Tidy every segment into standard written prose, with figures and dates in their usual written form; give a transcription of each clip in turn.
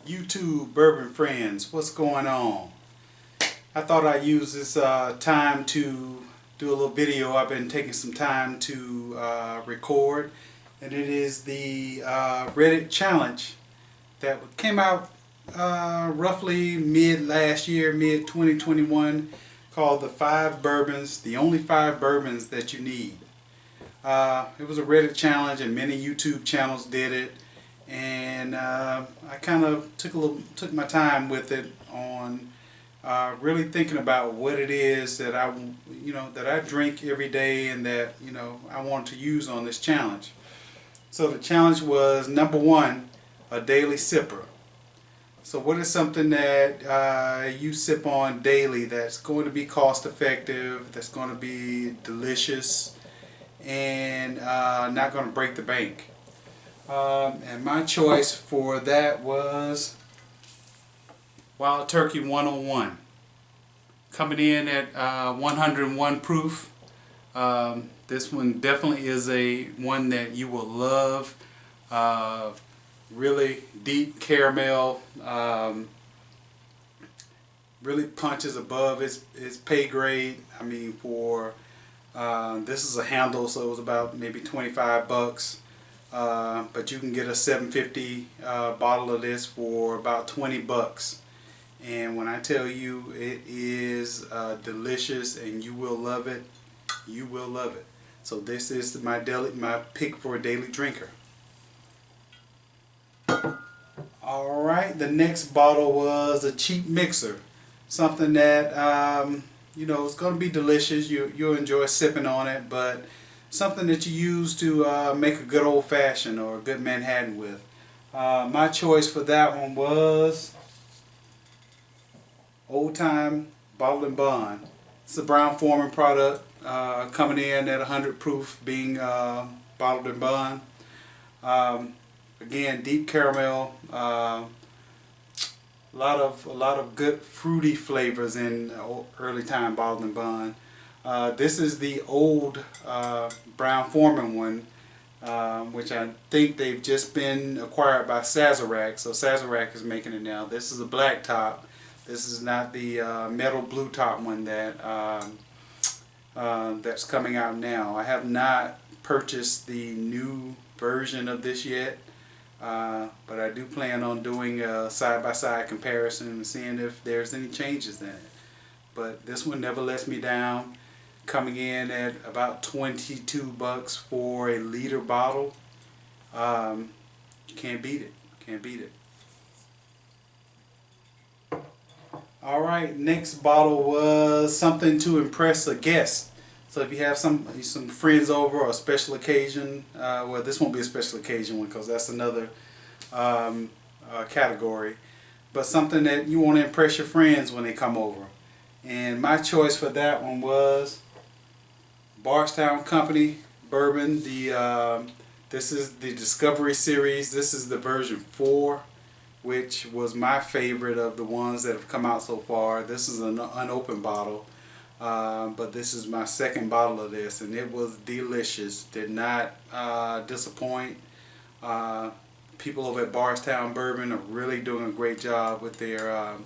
YouTube bourbon friends, what's going on? I thought I'd use this time to do a little video. I've been taking some time to record, and it is the Reddit challenge that came out roughly mid last year, mid 2021, called the 5 bourbons, the only 5 bourbons that you need. It was a Reddit challenge, and many YouTube channels did it, and I kind of took my time with it on really thinking about what it is that I drink every day and that I want to use on this challenge. So the challenge was number 1, a daily sipper. So what is something that you sip on daily that's going to be cost effective, that's going to be delicious, and not going to break the bank? And my choice for that was Wild Turkey 101, coming in at 101 proof. This one definitely is one that you will love. Really deep caramel, really punches above its pay grade. I mean, for this is a handle, so it was about maybe 25 bucks. But you can get a 750 bottle of this for about 20 bucks. And when I tell you it is delicious and you will love it, you will love it. So this is my pick for a daily drinker. Alright, the next bottle was a cheap mixer. Something that it's going to be delicious. You'll enjoy sipping on it, but something that you use to make a good old-fashioned or a good Manhattan with. My choice for that one was Old Time Bottled & Bond. It's a Brown-Forman product, coming in at 100 proof, being bottled & bond. Again, deep caramel, a lot of good fruity flavors in early time bottled & bond. This is the old Brown-Forman one, which I think they've just been acquired by Sazerac. So Sazerac is making it now. This is a black top. This is not the metal blue top one that that's coming out now. I have not purchased the new version of this yet, but I do plan on doing a side-by-side comparison and seeing if there's any changes in it. But this one never lets me down, coming in at about 22 bucks for a liter bottle. You can't beat it. Can't beat it. Alright, next bottle was something to impress a guest. So if you have some friends over or a special occasion, well, this won't be a special occasion one because that's another category, but something that you want to impress your friends when they come over. And my choice for that one was Bardstown Company Bourbon. This is the Discovery Series. This is the version 4, which was my favorite of the ones that have come out so far. This is an unopened bottle, but this is my second bottle of this, and it was delicious. Did not disappoint. People over at Bardstown Bourbon are really doing a great job with their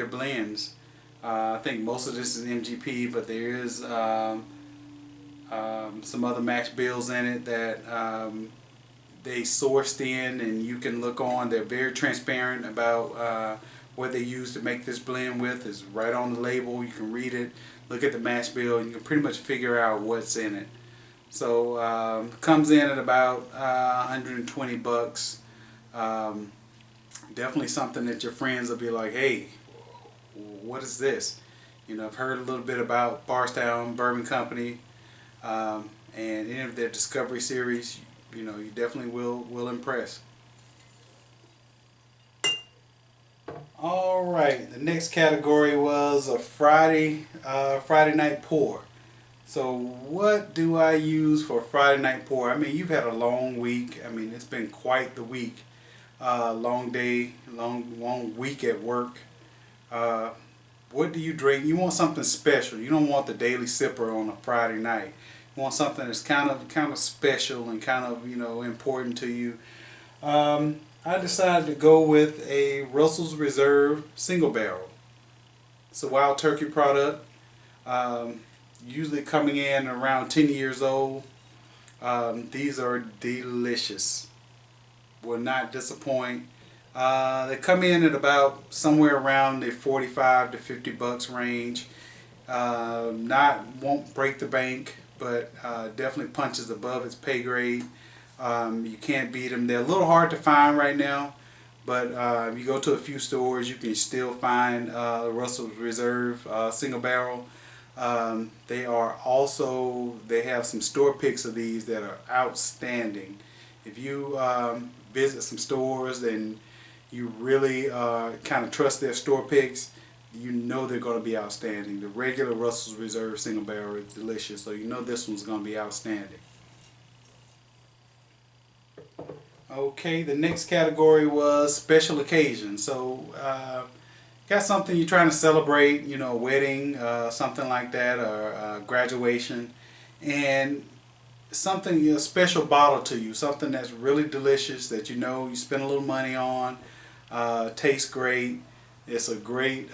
blends. I think most of this is MGP, but there is some other mash bills in it that they sourced in, and you can look on. They're very transparent about what they use to make this blend with. Is right on the label. You can read it, look at the mash bill, and you can pretty much figure out what's in it. So comes in at about 120 bucks. Definitely something that your friends will be like, hey, what is this? I've heard a little bit about Bardstown Bourbon Company, and any of their Discovery Series. You definitely will impress. Alright, the next category was a Friday night pour. So what do I use for Friday night pour? I mean, you've had a long week. I mean, it's been quite the week. Long day, long week at work. What do you drink? You want something special. You don't want the daily sipper on a Friday night. You want something that's kind of special and kind of important to you. I decided to go with a Russell's Reserve single barrel. It's a wild turkey product, usually coming in around 10 years old. These are delicious, will not disappoint. They come in at about somewhere around the 45 to 50 bucks range. Won't break the bank, but definitely punches above its pay grade. You can't beat them. They're a little hard to find right now, but if you go to a few stores, you can still find Russell's Reserve single barrel. They have some store picks of these that are outstanding. If you visit some stores and you really kind of trust their store picks, you know they're going to be outstanding. The regular Russell's Reserve single barrel is delicious, so you know this one's going to be outstanding. Okay, the next category was special occasion. So, got something you're trying to celebrate, you know, a wedding, something like that, or graduation, and something, a special bottle to you, something that's really delicious that you know you spend a little money on, tastes great. It's a great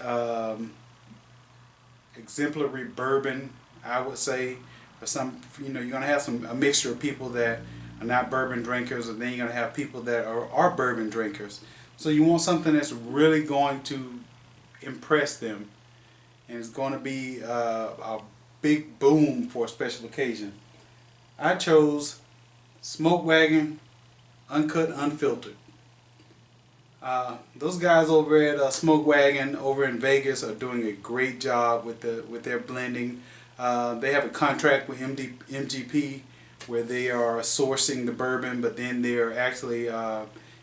exemplary bourbon, I would say. For some, you know, you're gonna have a mixture of people that are not bourbon drinkers, and then you're gonna have people that are bourbon drinkers. So you want something that's really going to impress them, and it's going to be a big boom for a special occasion. I chose Smoke Wagon Uncut Unfiltered. Those guys over at Smoke Wagon over in Vegas are doing a great job with their blending. They have a contract with MGP where they are sourcing the bourbon, but then they are actually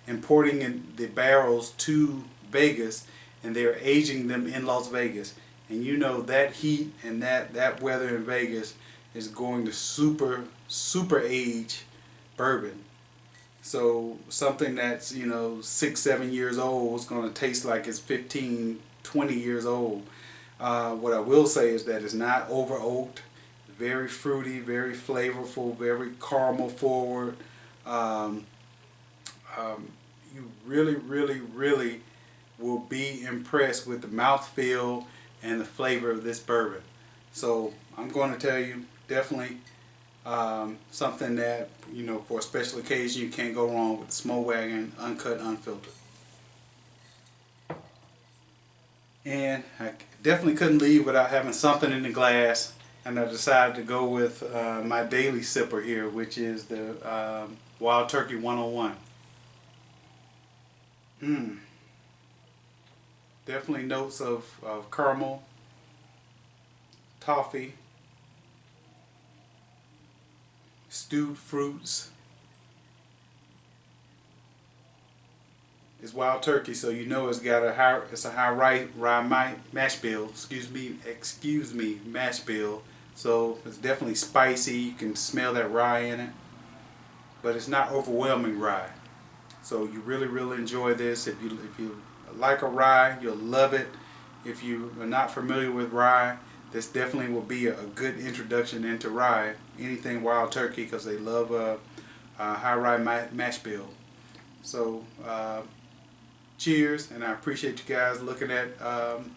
importing the barrels to Vegas, and they're aging them in Las Vegas. And you know that heat and that weather in Vegas is going to super age bourbon. So something that's, you know, 6-7 years old is going to taste like it's 15-20 years old. What I will say is that it's not over oaked, very fruity, very flavorful, very caramel forward. You really will be impressed with the mouthfeel and the flavor of this bourbon. So I'm going to tell you, definitely something that, you know, for a special occasion you can't go wrong with the Smoke Wagon Uncut Unfiltered. And I definitely couldn't leave without having something in the glass, and I decided to go with my daily sipper here, which is the Wild Turkey 101. Definitely notes of caramel, toffee, stewed fruits. It's wild turkey, so you know it's got a high rye mash bill. Excuse me, mash bill. So it's definitely spicy. You can smell that rye in it, but it's not overwhelming rye. So you really enjoy this. If you like a rye, you'll love it. If you are not familiar with rye, this definitely will be a good introduction into rye. Anything wild turkey, because they love a high rye mash bill. So cheers, and I appreciate you guys looking at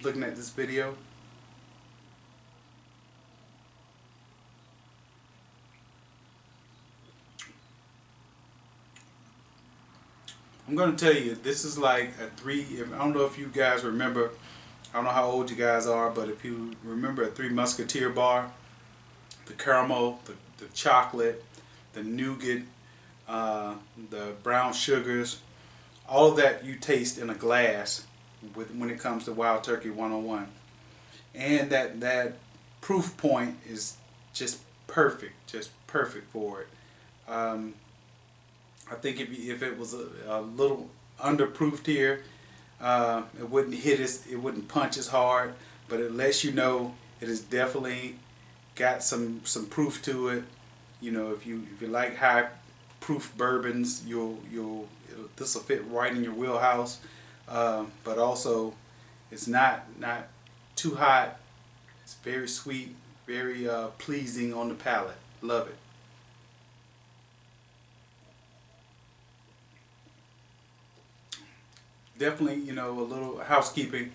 this video. I'm going to tell you, this is like I don't know if you guys remember, I don't know how old you guys are, but if you remember a Three Musketeer bar, the caramel, the chocolate, the nougat, the brown sugars, all of that you taste in a glass when it comes to Wild Turkey 101. And that proof point is just perfect for it. I think if it was a little underproofed here, it wouldn't it wouldn't punch as hard, but it lets you know it has definitely got some proof to it. You know, if you like high proof bourbons, this will fit right in your wheelhouse. But also, it's not too hot. It's very sweet, very pleasing on the palate. Love it. definitely, you know, a little housekeeping.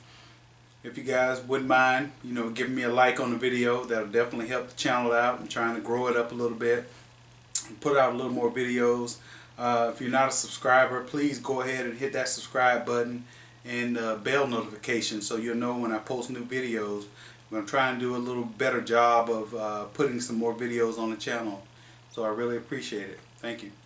If you guys wouldn't mind, you know, giving me a like on the video, that'll definitely help the channel out. I'm trying to grow it up a little bit and put out a little more videos. If you're not a subscriber, please go ahead and hit that subscribe button and bell notification so you'll know when I post new videos. I'm going to try and do a little better job of putting some more videos on the channel. So I really appreciate it. Thank you.